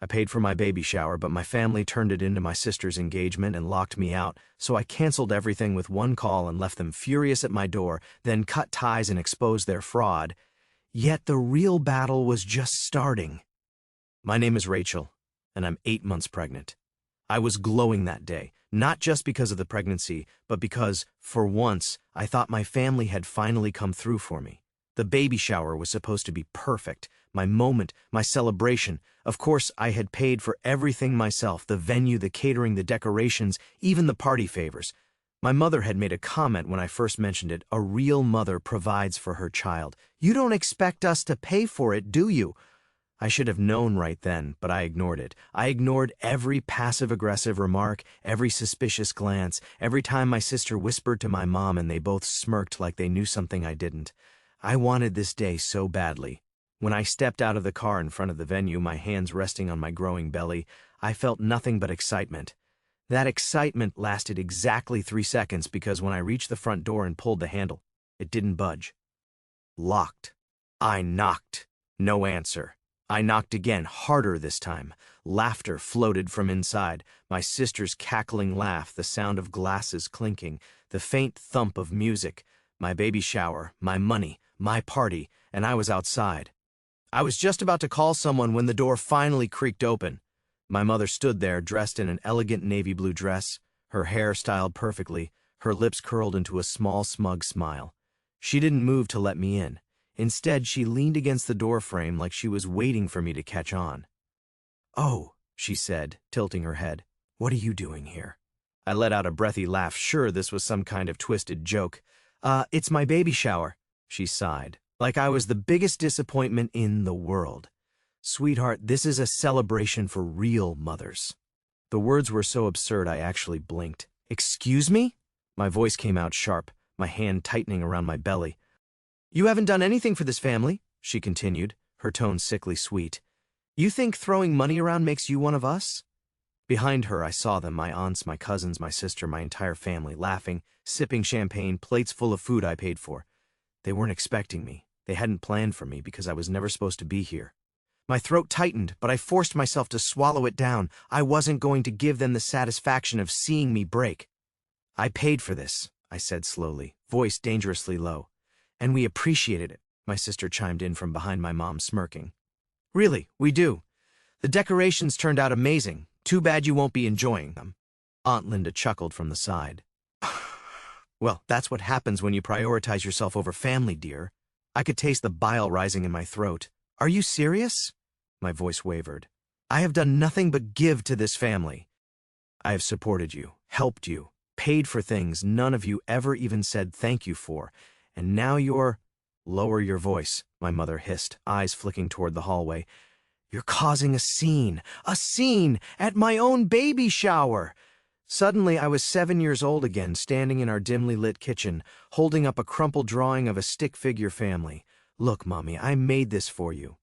I paid for my baby shower, but my family turned it into my sister's engagement and locked me out, so I canceled everything with one call and left them furious at my door, then cut ties and exposed their fraud. Yet the real battle was just starting. My name is Rachel, and I'm 8 months pregnant. I was glowing that day, not just because of the pregnancy, but because, for once, I thought my family had finally come through for me. The baby shower was supposed to be perfect, my moment, my celebration. Of course, I had paid for everything myself, the venue, the catering, the decorations, even the party favors. My mother had made a comment when I first mentioned it. A real mother provides for her child. You don't expect us to pay for it, do you? I should have known right then, but I ignored it. I ignored every passive-aggressive remark, every suspicious glance, every time my sister whispered to my mom and they both smirked like they knew something I didn't. I wanted this day so badly. When I stepped out of the car in front of the venue, my hands resting on my growing belly, I felt nothing but excitement. That excitement lasted exactly 3 seconds because when I reached the front door and pulled the handle, it didn't budge. Locked. I knocked. No answer. I knocked again, harder this time. Laughter floated from inside, my sister's cackling laugh, the sound of glasses clinking, the faint thump of music, my baby shower, my money, my party, and I was outside. I was just about to call someone when the door finally creaked open. My mother stood there, dressed in an elegant navy blue dress, her hair styled perfectly, her lips curled into a small, smug smile. She didn't move to let me in. Instead, she leaned against the doorframe like she was waiting for me to catch on. "Oh," she said, tilting her head. "What are you doing here?" I let out a breathy laugh, sure this was some kind of twisted joke. It's my baby shower," she sighed, like I was the biggest disappointment in the world. "Sweetheart, this is a celebration for real mothers." The words were so absurd I actually blinked. "Excuse me?" My voice came out sharp, my hand tightening around my belly. "You haven't done anything for this family," she continued, her tone sickly sweet. "You think throwing money around makes you one of us?" Behind her, I saw them, my aunts, my cousins, my sister, my entire family, laughing, sipping champagne, plates full of food I paid for. They weren't expecting me. They hadn't planned for me because I was never supposed to be here. My throat tightened, but I forced myself to swallow it down. I wasn't going to give them the satisfaction of seeing me break. "I paid for this," I said slowly, voice dangerously low. "And we appreciated it," my sister chimed in from behind my mom, smirking. "Really, we do. The decorations turned out amazing. Too bad you won't be enjoying them." Aunt Linda chuckled from the side. "Well, that's what happens when you prioritize yourself over family, dear." I could taste the bile rising in my throat. "Are you serious?" My voice wavered. "I have done nothing but give to this family. I have supported you, helped you, paid for things none of you ever even said thank you for. And now you're—" "Lower your voice," my mother hissed, eyes flicking toward the hallway. "You're causing a scene at my own baby shower." Suddenly, I was 7 years old again, standing in our dimly lit kitchen, holding up a crumpled drawing of a stick figure family. "Look, Mommy, I made this for you."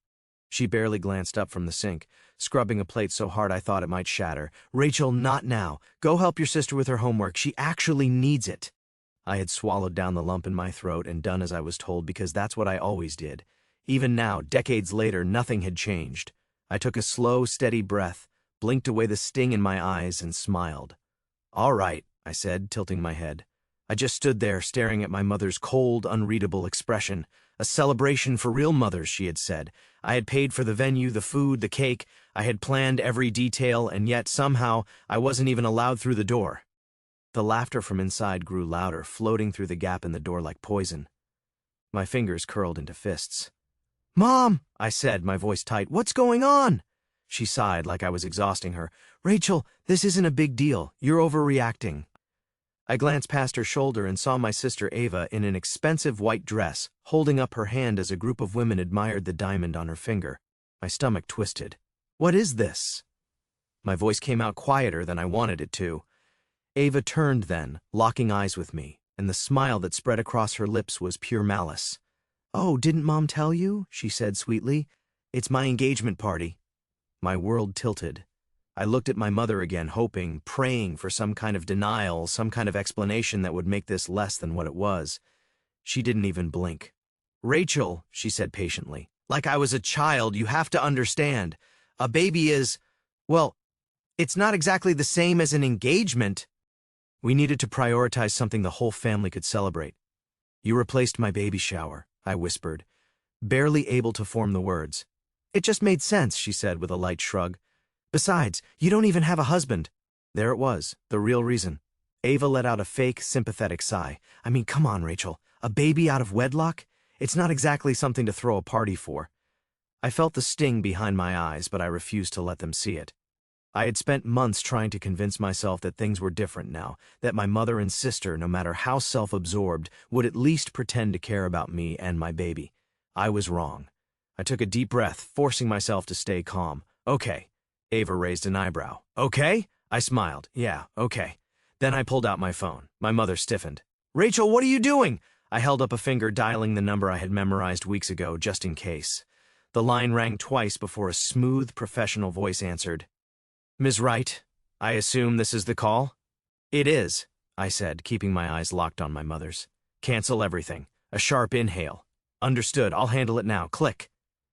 She barely glanced up from the sink, scrubbing a plate so hard I thought it might shatter. "Rachel, not now. Go help your sister with her homework. She actually needs it." I had swallowed down the lump in my throat and done as I was told because that's what I always did. Even now, decades later, nothing had changed. I took a slow, steady breath, blinked away the sting in my eyes, and smiled. "All right," I said, tilting my head. I just stood there, staring at my mother's cold, unreadable expression. A celebration for real mothers, she had said. I had paid for the venue, the food, the cake. I had planned every detail, and yet, somehow, I wasn't even allowed through the door. The laughter from inside grew louder, floating through the gap in the door like poison. My fingers curled into fists. "Mom," I said, my voice tight, "what's going on?" She sighed like I was exhausting her. "Rachel, this isn't a big deal. You're overreacting." I glanced past her shoulder and saw my sister Ava in an expensive white dress, holding up her hand as a group of women admired the diamond on her finger. My stomach twisted. "What is this?" My voice came out quieter than I wanted it to. Ava turned then, locking eyes with me, and the smile that spread across her lips was pure malice. "Oh, didn't Mom tell you?" she said sweetly. "It's my engagement party." My world tilted. I looked at my mother again, hoping, praying for some kind of denial, some kind of explanation that would make this less than what it was. She didn't even blink. "Rachel," she said patiently, "like I was a child, you have to understand. A baby is—" Well, it's not exactly the same as an engagement. We needed to prioritize something the whole family could celebrate. You replaced my baby shower, I whispered, barely able to form the words. It just made sense, she said with a light shrug. Besides, you don't even have a husband. There it was, the real reason. Ava let out a fake, sympathetic sigh. I mean, come on, Rachel. A baby out of wedlock? It's not exactly something to throw a party for. I felt the sting behind my eyes, but I refused to let them see it. I had spent months trying to convince myself that things were different now, that my mother and sister, no matter how self-absorbed, would at least pretend to care about me and my baby. I was wrong. I took a deep breath, forcing myself to stay calm. Okay. Ava raised an eyebrow. Okay? I smiled. Yeah, okay. Then I pulled out my phone. My mother stiffened. Rachel, what are you doing? I held up a finger, dialing the number I had memorized weeks ago, just in case. The line rang twice before a smooth, professional voice answered. Ms. Wright, I assume this is the call? It is, I said, keeping my eyes locked on my mother's. Cancel everything. A sharp inhale. Understood, I'll handle it now. Click.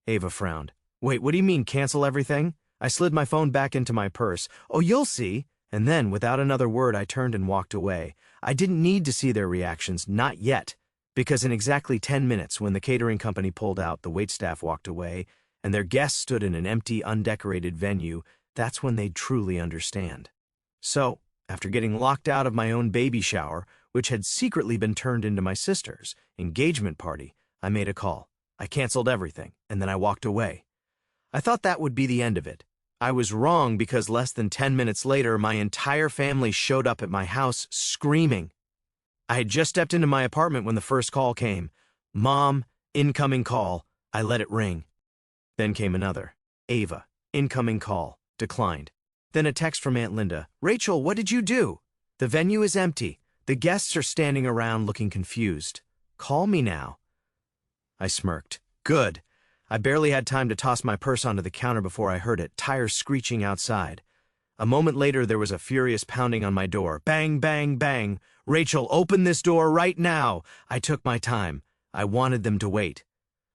Ava frowned. Wait, what do you mean, cancel everything? I slid my phone back into my purse. Oh, you'll see. And then, without another word, I turned and walked away. I didn't need to see their reactions, not yet, because in exactly 10 minutes, when the catering company pulled out, the waitstaff walked away, and their guests stood in an empty, undecorated venue, that's when they'd truly understand. So, after getting locked out of my own baby shower, which had secretly been turned into my sister's engagement party, I made a call. I canceled everything, and then I walked away. I thought that would be the end of it. I was wrong because less than 10 minutes later, my entire family showed up at my house screaming. I had just stepped into my apartment when the first call came. Mom, incoming call. I let it ring. Then came another. Ava, incoming call. Declined. Then a text from Aunt Linda. Rachel, what did you do? The venue is empty. The guests are standing around looking confused. Call me now. I smirked. Good. I barely had time to toss my purse onto the counter before I heard it, tires screeching outside. A moment later, there was a furious pounding on my door. Bang, bang, bang. Rachel, open this door right now. I took my time. I wanted them to wait.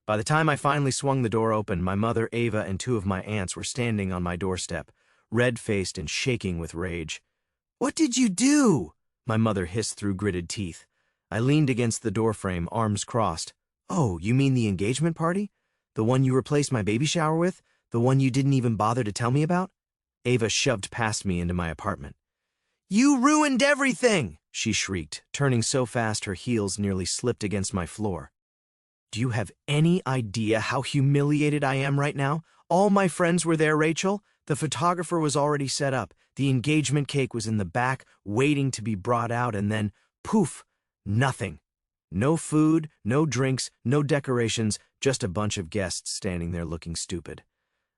By the time I finally swung the door open, my mother, Ava, and two of my aunts were standing on my doorstep, red-faced and shaking with rage. What did you do? My mother hissed through gritted teeth. I leaned against the doorframe, arms crossed. Oh, you mean the engagement party? The one you replaced my baby shower with? The one you didn't even bother to tell me about? Ava shoved past me into my apartment. You ruined everything, she shrieked, turning so fast her heels nearly slipped against my floor. Do you have any idea how humiliated I am right now? All my friends were there, Rachel. The photographer was already set up. The engagement cake was in the back, waiting to be brought out, and then, poof, nothing. No food, no drinks, no decorations, just a bunch of guests standing there looking stupid.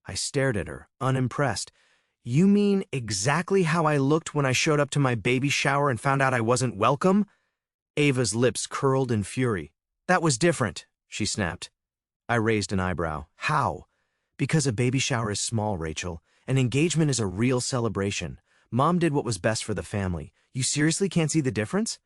I stared at her, unimpressed. You mean exactly how I looked when I showed up to my baby shower and found out I wasn't welcome? Ava's lips curled in fury. That was different, she snapped. I raised an eyebrow. How? Because a baby shower is small, Rachel. An engagement is a real celebration. Mom did what was best for the family. You seriously can't see the difference?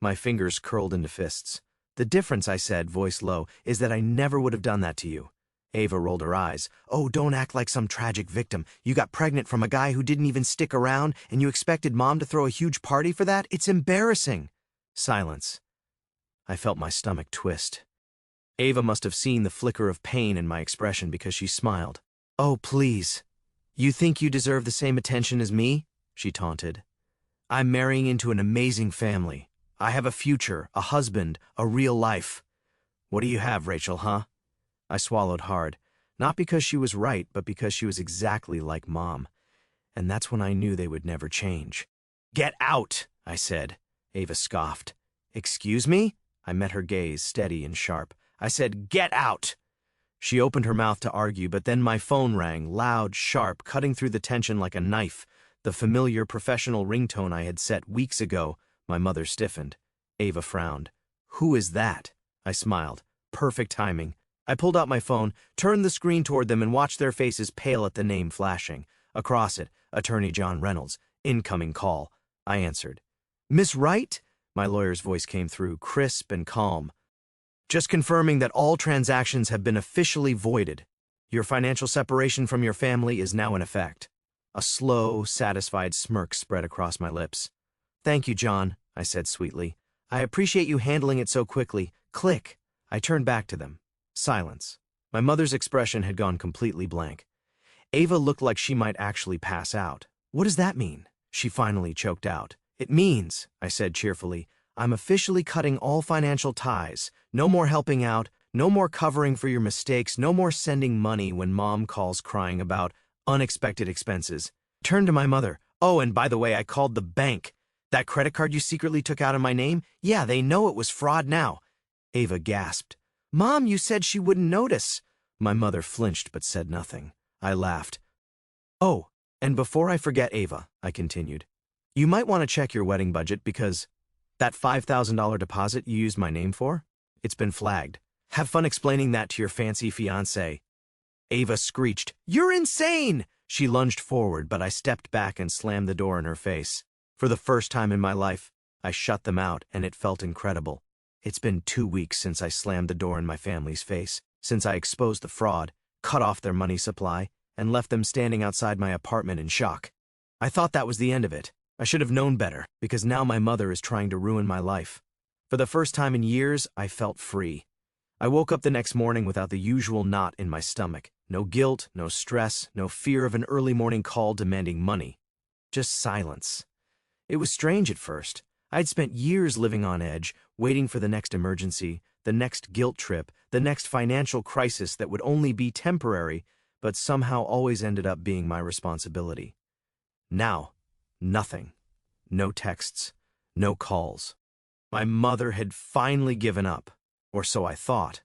My fingers curled into fists. The difference, I said, voice low, is that I never would have done that to you. Ava rolled her eyes. Oh, don't act like some tragic victim. You got pregnant from a guy who didn't even stick around, and you expected Mom to throw a huge party for that? It's embarrassing. Silence. I felt my stomach twist. Ava must have seen the flicker of pain in my expression because she smiled. Oh, please. You think you deserve the same attention as me? She taunted. I'm marrying into an amazing family. I have a future, a husband, a real life. What do you have, Rachel, huh? I swallowed hard, not because she was right, but because she was exactly like Mom. And that's when I knew they would never change. Get out, I said. Ava scoffed. Excuse me? I met her gaze, steady and sharp. I said, get out! She opened her mouth to argue, but then my phone rang, loud, sharp, cutting through the tension like a knife. The familiar professional ringtone I had set weeks ago. My mother stiffened. Ava frowned. Who is that? I smiled. Perfect timing. I pulled out my phone, turned the screen toward them, and watched their faces pale at the name flashing. Across it, Attorney John Reynolds. Incoming call. I answered. Miss Wright? My lawyer's voice came through, crisp and calm. Just confirming that all transactions have been officially voided. Your financial separation from your family is now in effect. A slow, satisfied smirk spread across my lips. "Thank you, John," I said sweetly. "I appreciate you handling it so quickly." Click. I turned back to them. Silence. My mother's expression had gone completely blank. Ava looked like she might actually pass out. "What does that mean?" she finally choked out. "It means," I said cheerfully, "I'm officially cutting all financial ties. No more helping out, no more covering for your mistakes, no more sending money when mom calls crying about unexpected expenses." Turned to my mother. "Oh, and by the way, I called the bank. That credit card you secretly took out in my name? Yeah, they know it was fraud now." Ava gasped. "Mom, you said she wouldn't notice." My mother flinched but said nothing. I laughed. "Oh, and before I forget, Ava," I continued, "you might want to check your wedding budget because that $5,000 deposit you used my name for, it's been flagged. Have fun explaining that to your fancy fiancé." Ava screeched, "You're insane!" She lunged forward, but I stepped back and slammed the door in her face. For the first time in my life, I shut them out, and it felt incredible. It's been 2 weeks since I slammed the door in my family's face, since I exposed the fraud, cut off their money supply, and left them standing outside my apartment in shock. I thought that was the end of it. I should have known better, because now my mother is trying to ruin my life. For the first time in years, I felt free. I woke up the next morning without the usual knot in my stomach. No guilt, no stress, no fear of an early morning call demanding money. Just silence. It was strange at first. I'd spent years living on edge, waiting for the next emergency, the next guilt trip, the next financial crisis that would only be temporary, but somehow always ended up being my responsibility. Now, nothing. No texts, no calls. My mother had finally given up, or so I thought.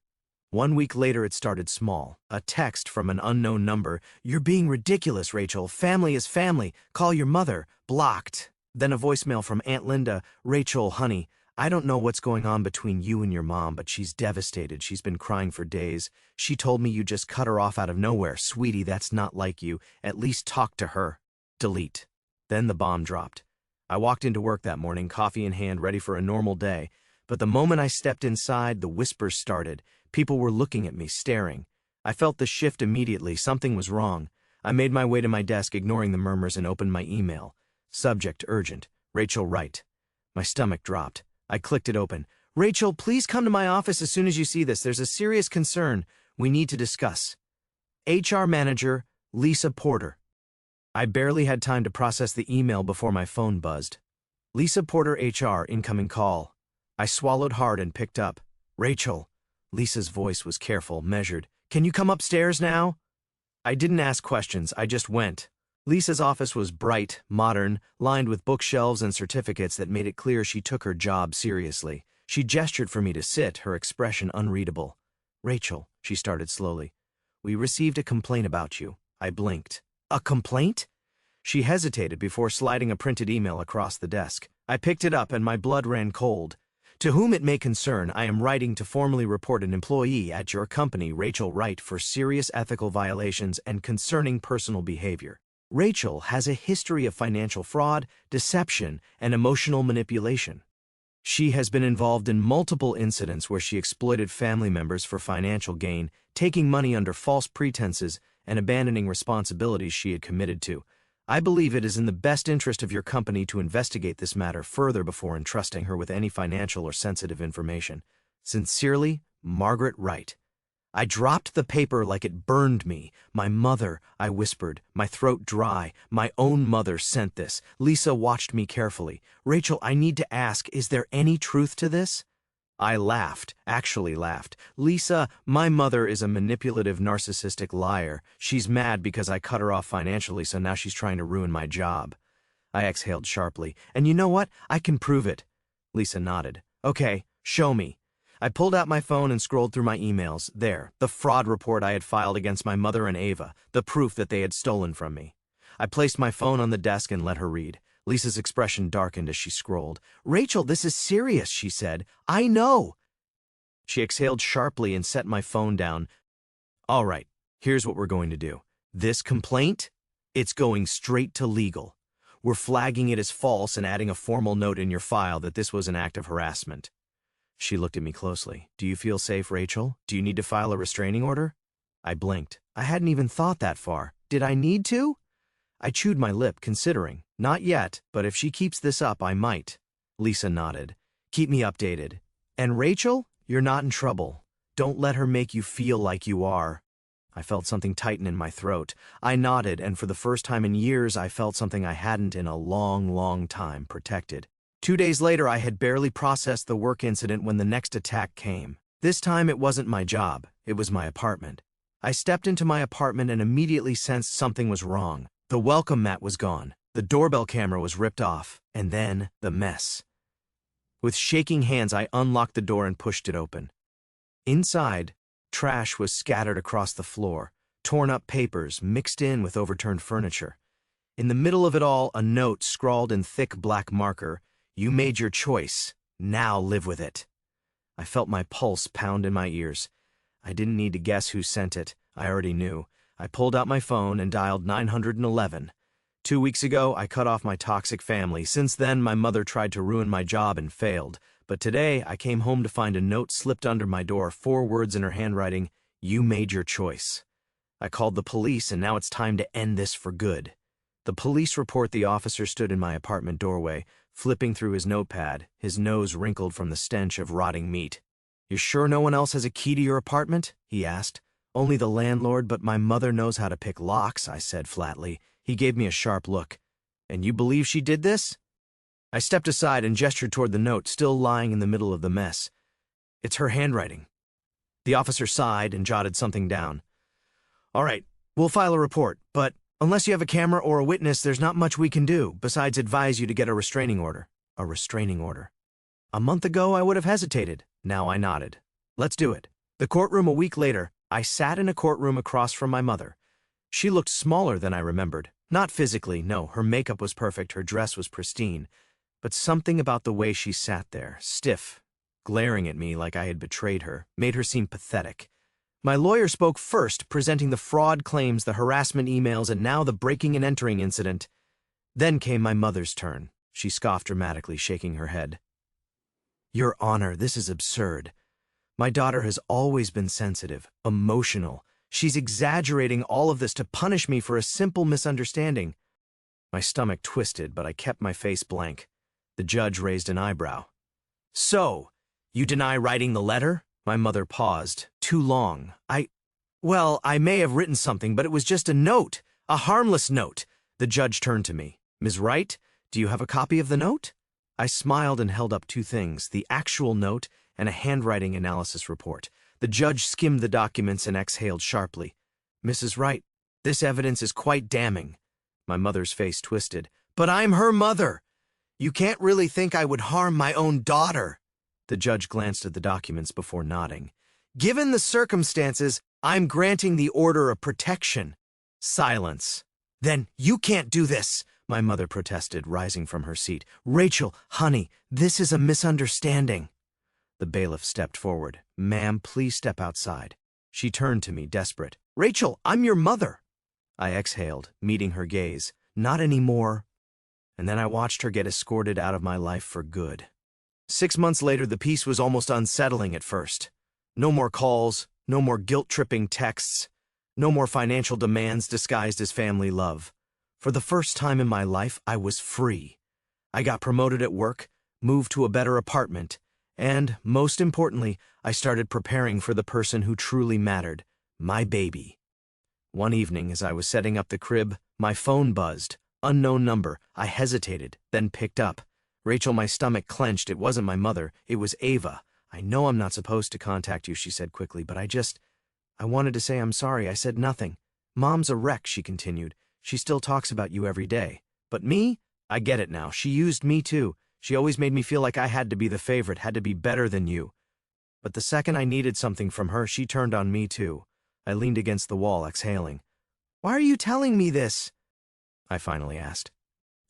1 week later, it started small. A text from an unknown number. "You're being ridiculous, Rachel. Family is family. Call your mother." Blocked. Then a voicemail from Aunt Linda. "Rachel, honey, I don't know what's going on between you and your mom, but she's devastated. She's been crying for days. She told me you just cut her off out of nowhere. Sweetie, that's not like you. At least talk to her." Delete. Then the bomb dropped. I walked into work that morning, coffee in hand, ready for a normal day. But the moment I stepped inside, the whispers started. People were looking at me, staring. I felt the shift immediately. Something was wrong. I made my way to my desk, ignoring the murmurs, and opened my email. Subject: urgent. Rachel Wright. My stomach dropped. I clicked it open. "Rachel, please come to my office as soon as you see this. There's a serious concern we need to discuss. HR Manager, Lisa Porter." I barely had time to process the email before my phone buzzed. "Lisa Porter, HR, incoming call." I swallowed hard and picked up. "Rachel." Lisa's voice was careful, measured. "Can you come upstairs now?" I didn't ask questions, I just went. Lisa's office was bright, modern, lined with bookshelves and certificates that made it clear she took her job seriously. She gestured for me to sit, her expression unreadable. "Rachel," she started slowly, "we received a complaint about you." I blinked. "A complaint?" She hesitated before sliding a printed email across the desk. I picked it up and my blood ran cold. "To whom it may concern, I am writing to formally report an employee at your company, Rachel Wright, for serious ethical violations and concerning personal behavior. Rachel has a history of financial fraud, deception, and emotional manipulation. She has been involved in multiple incidents where she exploited family members for financial gain, taking money under false pretenses, and abandoning responsibilities she had committed to. I believe it is in the best interest of your company to investigate this matter further before entrusting her with any financial or sensitive information. Sincerely, Margaret Wright." I dropped the paper like it burned me. "My mother," I whispered, my throat dry. "My own mother sent this." Lisa watched me carefully. "Rachel, I need to ask, is there any truth to this?" I laughed, actually laughed. "Lisa, my mother is a manipulative, narcissistic liar. She's mad because I cut her off financially, so now she's trying to ruin my job." I exhaled sharply. "And you know what? I can prove it." Lisa nodded. "Okay, show me." I pulled out my phone and scrolled through my emails. There, the fraud report I had filed against my mother and Ava, the proof that they had stolen from me. I placed my phone on the desk and let her read. Lisa's expression darkened as she scrolled. "Rachel, this is serious," she said. "I know." She exhaled sharply and set my phone down. "All right, here's what we're going to do. This complaint, it's going straight to legal. We're flagging it as false and adding a formal note in your file that this was an act of harassment." She looked at me closely. "Do you feel safe, Rachel? Do you need to file a restraining order?" I blinked. I hadn't even thought that far. Did I need to? I chewed my lip, considering. Not yet, but if she keeps this up, I might. Lisa nodded. Keep me updated. And Rachel, you're not in trouble. Don't let her make you feel like you are. I felt something tighten in my throat. I nodded, and for the first time in years, I felt something I hadn't in a long, long time, protected. 2 days later, I had barely processed the work incident when the next attack came. This time, it wasn't my job. It was my apartment. I stepped into my apartment and immediately sensed something was wrong. The welcome mat was gone. The doorbell camera was ripped off. And then, the mess. With shaking hands, I unlocked the door and pushed it open. Inside, trash was scattered across the floor, torn up papers mixed in with overturned furniture. In the middle of it all, a note scrawled in thick black marker, "You made your choice. Now live with it." I felt my pulse pound in my ears. I didn't need to guess who sent it. I already knew. I pulled out my phone and dialed 911. 2 weeks ago, I cut off my toxic family. Since then, my mother tried to ruin my job and failed. But today, I came home to find a note slipped under my door, 4 words in her handwriting, "You made your choice." I called the police, and now it's time to end this for good. The police report the officer stood in my apartment doorway, flipping through his notepad, his nose wrinkled from the stench of rotting meat. "You sure no one else has a key to your apartment?" he asked. "Only the landlord, but my mother knows how to pick locks," I said flatly. He gave me a sharp look. "And you believe she did this?" I stepped aside and gestured toward the note, still lying in the middle of the mess. "It's her handwriting." The officer sighed and jotted something down. "All right, we'll file a report, but unless you have a camera or a witness, there's not much we can do, besides advise you to get a restraining order." A restraining order. A month ago, I would have hesitated. Now I nodded. "Let's do it." The courtroom a week later, I sat in a courtroom across from my mother. She looked smaller than I remembered. Not physically, no, her makeup was perfect, her dress was pristine. But something about the way she sat there, stiff, glaring at me like I had betrayed her, made her seem pathetic. My lawyer spoke first, presenting the fraud claims, the harassment emails, and now the breaking and entering incident. Then came my mother's turn. She scoffed dramatically, shaking her head. "Your Honor, this is absurd. My daughter has always been sensitive, emotional. She's exaggerating all of this to punish me for a simple misunderstanding." My stomach twisted, but I kept my face blank. The judge raised an eyebrow. "So, you deny writing the letter?" My mother paused. "Too long. Well, I may have written something, but it was just a note. A harmless note." The judge turned to me. "Ms. Wright, do you have a copy of the note?" I smiled and held up 2 things, the actual note and a handwriting analysis report. The judge skimmed the documents and exhaled sharply. "Mrs. Wright, this evidence is quite damning." My mother's face twisted. "But I'm her mother. You can't really think I would harm my own daughter." The judge glanced at the documents before nodding. "Given the circumstances, I'm granting the order of protection." Silence. "Then you can't do this," my mother protested, rising from her seat. "Rachel, honey, this is a misunderstanding." The bailiff stepped forward. "Ma'am, please step outside." She turned to me, desperate. "Rachel, I'm your mother." I exhaled, meeting her gaze. "Not anymore." And then I watched her get escorted out of my life for good. 6 months later, the peace was almost unsettling at first. No more calls, no more guilt-tripping texts, no more financial demands disguised as family love. For the first time in my life, I was free. I got promoted at work, moved to a better apartment, and, most importantly, I started preparing for the person who truly mattered, my baby. One evening, as I was setting up the crib, my phone buzzed. Unknown number. I hesitated, then picked up. "Rachel," my stomach clenched. It wasn't my mother. It was Ava. "I know I'm not supposed to contact you," she said quickly, "but I wanted to say I'm sorry. I said nothing." "Mom's a wreck," she continued. "She still talks about you every day. But me? I get it now. She used me too. She always made me feel like I had to be the favorite, had to be better than you. But the second I needed something from her, she turned on me too." I leaned against the wall, exhaling. "Why are you telling me this?" I finally asked.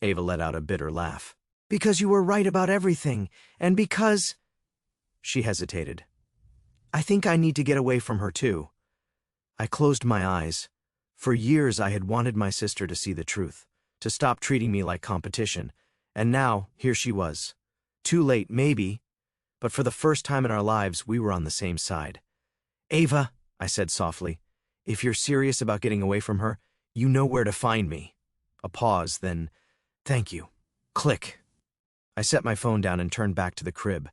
Ava let out a bitter laugh. "Because you were right about everything, and because—" She hesitated. "I think I need to get away from her too." I closed my eyes. For years I had wanted my sister to see the truth, to stop treating me like competition, and now here she was. Too late, maybe, but for the first time in our lives we were on the same side. "Ava," I said softly, "if you're serious about getting away from her, you know where to find me." A pause, then, "Thank you." Click. I set my phone down and turned back to the crib.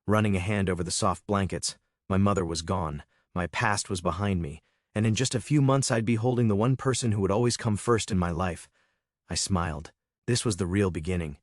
Running a hand over the soft blankets, my mother was gone, my past was behind me, and in just a few months I'd be holding the one person who would always come first in my life. I smiled. This was the real beginning.